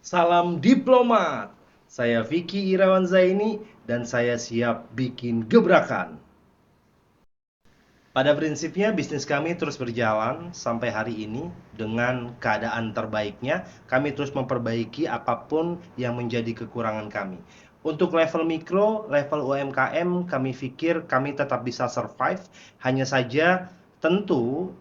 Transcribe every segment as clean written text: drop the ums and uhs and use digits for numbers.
Salam diplomat. Saya Vicky Irawan Zaini dan saya siap bikin gebrakan. Pada prinsipnya bisnis kami terus berjalan sampai hari ini dengan keadaan terbaiknya. Kami terus memperbaiki apapun yang menjadi kekurangan kami. Untuk level mikro, level UMKM, kami pikir kami tetap bisa survive. Hanya saja tentu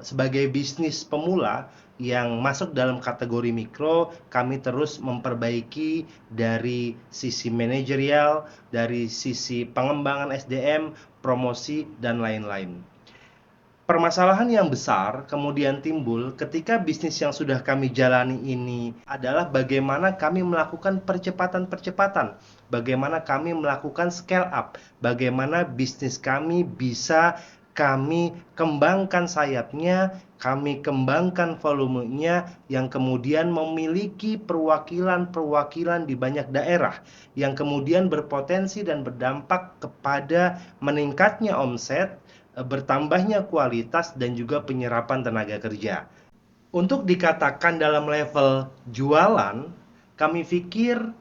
sebagai bisnis pemula yang masuk dalam kategori mikro, kami terus memperbaiki dari sisi manajerial, dari sisi pengembangan SDM, promosi, dan lain-lain. Permasalahan yang besar kemudian timbul ketika bisnis yang sudah kami jalani ini adalah bagaimana kami melakukan percepatan-percepatan, bagaimana kami melakukan scale up, bagaimana bisnis kami bisa kami kembangkan sayapnya, kami kembangkan volumenya yang kemudian memiliki perwakilan-perwakilan di banyak daerah yang kemudian berpotensi dan berdampak kepada meningkatnya omset, bertambahnya kualitas dan juga penyerapan tenaga kerja. Untuk dikatakan dalam level jualan, kami pikir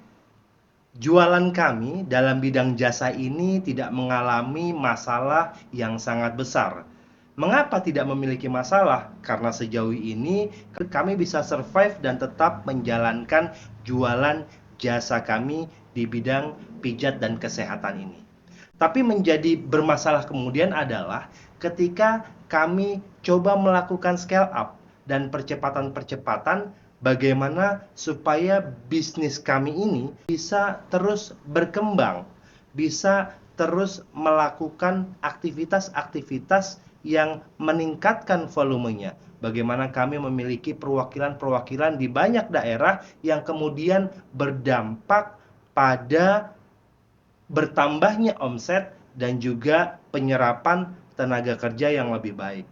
jualan kami dalam bidang jasa ini tidak mengalami masalah yang sangat besar. Mengapa tidak memiliki masalah? Karena sejauh ini kami bisa survive dan tetap menjalankan jualan jasa kami di bidang pijat dan kesehatan ini. Tapi menjadi bermasalah kemudian adalah ketika kami coba melakukan scale up dan percepatan-percepatan bagaimana supaya bisnis kami ini bisa terus berkembang, bisa terus melakukan aktivitas-aktivitas yang meningkatkan volumenya. Bagaimana kami memiliki perwakilan-perwakilan di banyak daerah yang kemudian berdampak pada bertambahnya omset dan juga penyerapan tenaga kerja yang lebih baik.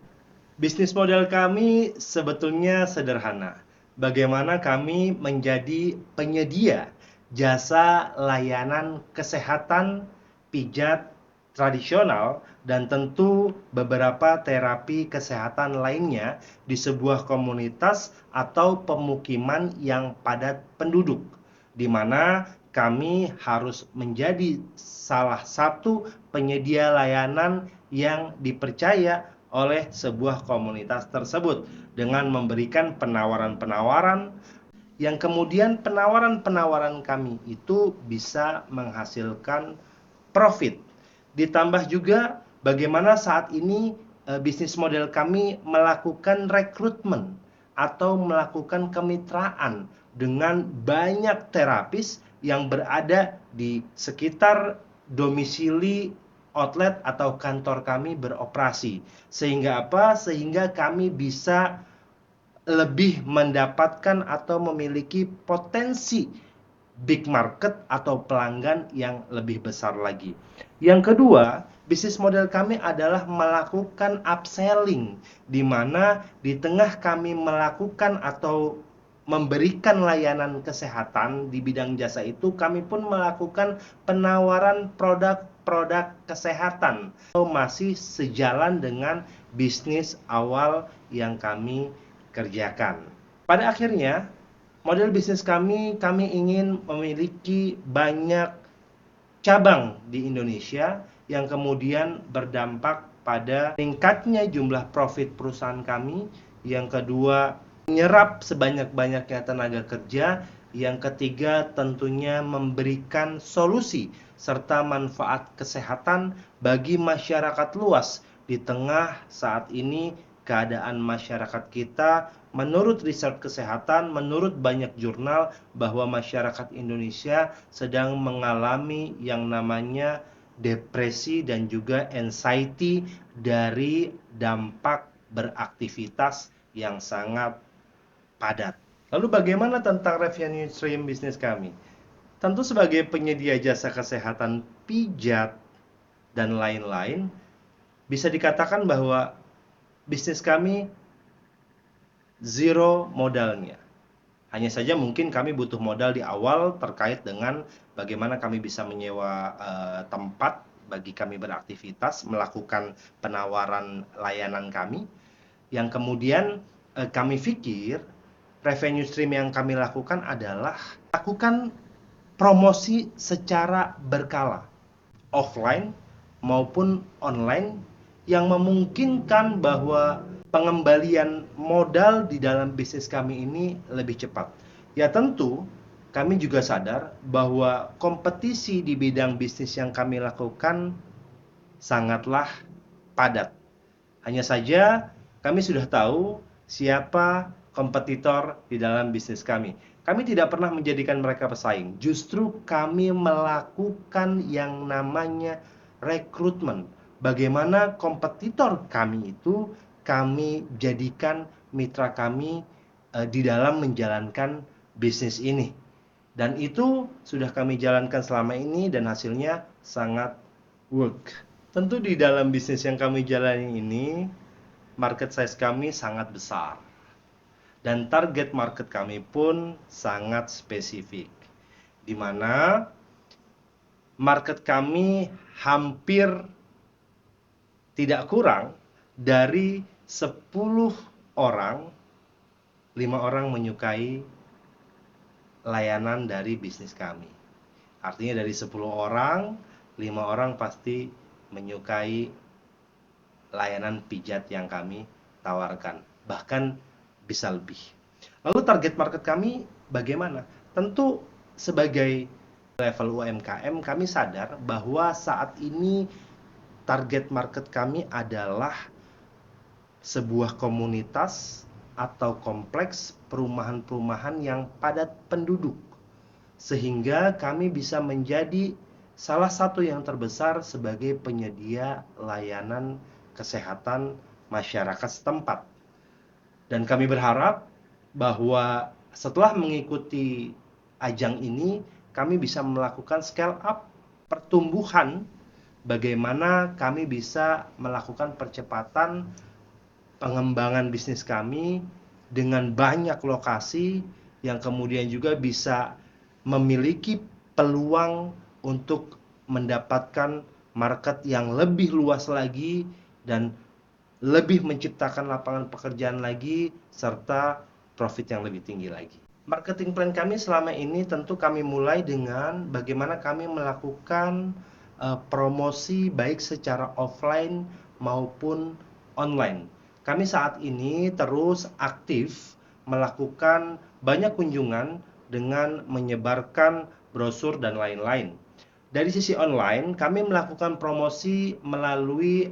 Bisnis model kami sebetulnya sederhana. Bagaimana kami menjadi penyedia jasa layanan kesehatan pijat tradisional dan tentu beberapa terapi kesehatan lainnya di sebuah komunitas atau pemukiman yang padat penduduk, di mana kami harus menjadi salah satu penyedia layanan yang dipercaya oleh sebuah komunitas tersebut dengan memberikan penawaran-penawaran yang kemudian penawaran-penawaran kami itu bisa menghasilkan profit. Ditambah juga bagaimana saat ini bisnis model kami melakukan rekrutmen atau melakukan kemitraan dengan banyak terapis yang berada di sekitar domisili outlet atau kantor kami beroperasi. Sehingga apa? Sehingga kami bisa lebih mendapatkan atau memiliki potensi big market atau pelanggan yang lebih besar lagi. Yang kedua, bisnis model kami adalah melakukan upselling, di mana di tengah kami melakukan atau memberikan layanan kesehatan di bidang jasa itu, kami pun melakukan penawaran produk-produk kesehatan. Masih sejalan dengan bisnis awal yang kami kerjakan. Pada akhirnya, model bisnis kami ingin memiliki banyak cabang di Indonesia yang kemudian berdampak pada meningkatnya jumlah profit perusahaan kami. Yang kedua, menyerap sebanyak-banyaknya tenaga kerja. Yang ketiga, tentunya memberikan solusi serta manfaat kesehatan bagi masyarakat luas di tengah saat ini keadaan masyarakat kita, menurut riset kesehatan, menurut banyak jurnal, bahwa masyarakat Indonesia sedang mengalami yang namanya depresi dan juga anxiety dari dampak beraktivitas yang sangat padat. Lalu bagaimana tentang revenue stream bisnis kami? Tentu sebagai penyedia jasa kesehatan pijat dan lain-lain, bisa dikatakan bahwa bisnis kami zero modalnya. Hanya saja mungkin kami butuh modal di awal terkait dengan bagaimana kami bisa menyewa tempat bagi kami beraktivitas, melakukan penawaran layanan kami, yang kemudian kami pikir revenue stream yang kami lakukan adalah lakukan promosi secara berkala, offline maupun online, yang memungkinkan bahwa pengembalian modal di dalam bisnis kami ini lebih cepat. Ya tentu, kami juga sadar bahwa kompetisi di bidang bisnis yang kami lakukan sangatlah padat. Hanya saja kami sudah tahu siapa kompetitor di dalam bisnis kami. Kami tidak pernah menjadikan mereka pesaing. Justru kami melakukan yang namanya rekrutmen. Bagaimana kompetitor kami itu kami jadikan mitra kami di dalam menjalankan bisnis ini. Dan itu sudah kami jalankan selama ini dan hasilnya sangat work. Tentu di dalam bisnis yang kami jalani ini, market size kami sangat besar. Dan target market kami pun sangat spesifik. Di mana market kami hampir tidak kurang dari 10 orang, 5 orang menyukai layanan dari bisnis kami. Artinya dari 10 orang, 5 orang pasti menyukai layanan pijat yang kami tawarkan. Bahkan bisa lebih. Lalu target market kami bagaimana? Tentu sebagai level UMKM kami sadar bahwa saat ini target market kami adalah sebuah komunitas atau kompleks perumahan-perumahan yang padat penduduk, sehingga kami bisa menjadi salah satu yang terbesar sebagai penyedia layanan kesehatan masyarakat setempat. Dan kami berharap bahwa setelah mengikuti ajang ini, kami bisa melakukan scale up pertumbuhan, bagaimana kami bisa melakukan percepatan pengembangan bisnis kami dengan banyak lokasi yang kemudian juga bisa memiliki peluang untuk mendapatkan market yang lebih luas lagi dan lebih menciptakan lapangan pekerjaan lagi serta profit yang lebih tinggi lagi. Marketing plan kami selama ini tentu kami mulai dengan bagaimana kami melakukan promosi baik secara offline maupun online. Kami saat ini terus aktif melakukan banyak kunjungan dengan menyebarkan brosur dan lain-lain. Dari sisi online, kami melakukan promosi melalui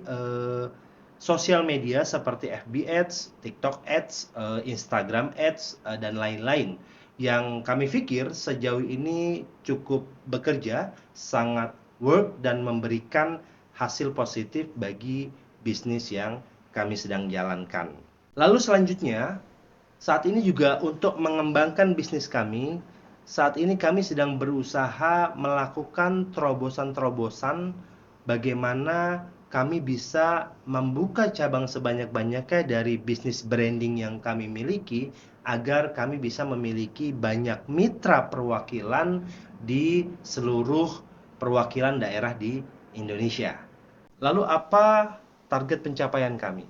sosial media seperti FB Ads, TikTok Ads, Instagram Ads, dan lain-lain. Yang kami pikir sejauh ini cukup bekerja, sangat work dan memberikan hasil positif bagi bisnis yang kami sedang jalankan. Lalu selanjutnya, saat ini juga untuk mengembangkan bisnis kami, saat ini kami sedang berusaha melakukan terobosan-terobosan bagaimana kami bisa membuka cabang sebanyak-banyaknya dari bisnis branding yang kami miliki agar kami bisa memiliki banyak mitra perwakilan di seluruh perwakilan daerah di Indonesia. Lalu apa target pencapaian kami?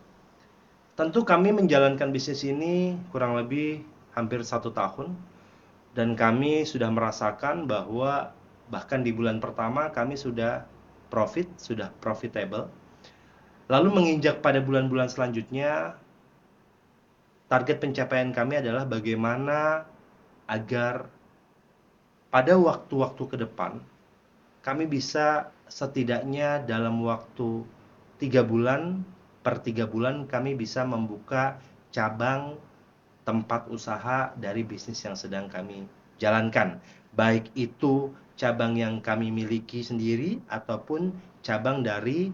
Tentu kami menjalankan bisnis ini kurang lebih hampir 1 tahun dan kami sudah merasakan bahwa bahkan di bulan pertama kami sudah profitable. Lalu menginjak pada bulan-bulan selanjutnya, target pencapaian kami adalah bagaimana agar pada waktu-waktu ke depan kami bisa setidaknya dalam waktu 3 bulan, per 3 bulan kami bisa membuka cabang tempat usaha dari bisnis yang sedang kami jalankan. Baik itu cabang yang kami miliki sendiri ataupun cabang dari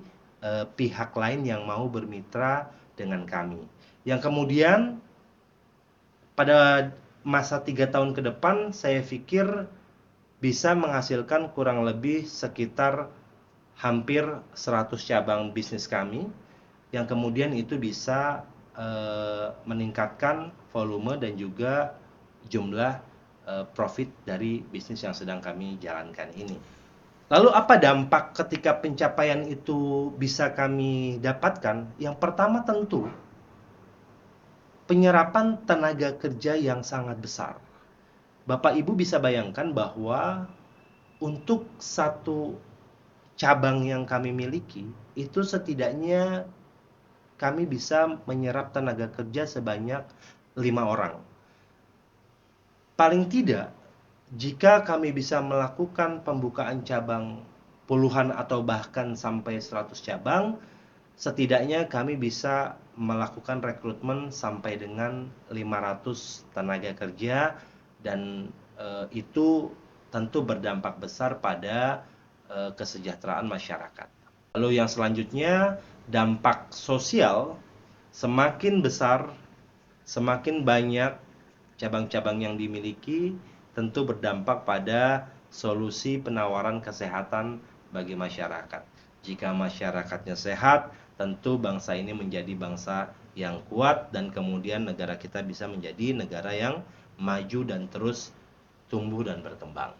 pihak lain yang mau bermitra dengan kami. Yang kemudian pada masa 3 tahun ke depan saya pikir bisa menghasilkan kurang lebih sekitar hampir 100 cabang bisnis kami yang kemudian itu bisa meningkatkan volume dan juga jumlah profit dari bisnis yang sedang kami jalankan ini. Lalu apa dampak ketika pencapaian itu bisa kami dapatkan? Yang pertama tentu penyerapan tenaga kerja yang sangat besar. Bapak Ibu bisa bayangkan bahwa untuk satu cabang yang kami miliki, itu setidaknya kami bisa menyerap tenaga kerja sebanyak 5 orang. Paling tidak, jika kami bisa melakukan pembukaan cabang puluhan atau bahkan sampai 100 cabang, setidaknya kami bisa melakukan rekrutmen sampai dengan 500 tenaga kerja, dan itu tentu berdampak besar pada kesejahteraan masyarakat. Lalu yang selanjutnya, dampak sosial. Semakin besar, semakin banyak cabang-cabang yang dimiliki, tentu berdampak pada solusi penawaran kesehatan bagi masyarakat. Jika masyarakatnya sehat, tentu bangsa ini menjadi bangsa yang kuat, dan kemudian negara kita bisa menjadi negara yang maju dan terus tumbuh dan berkembang.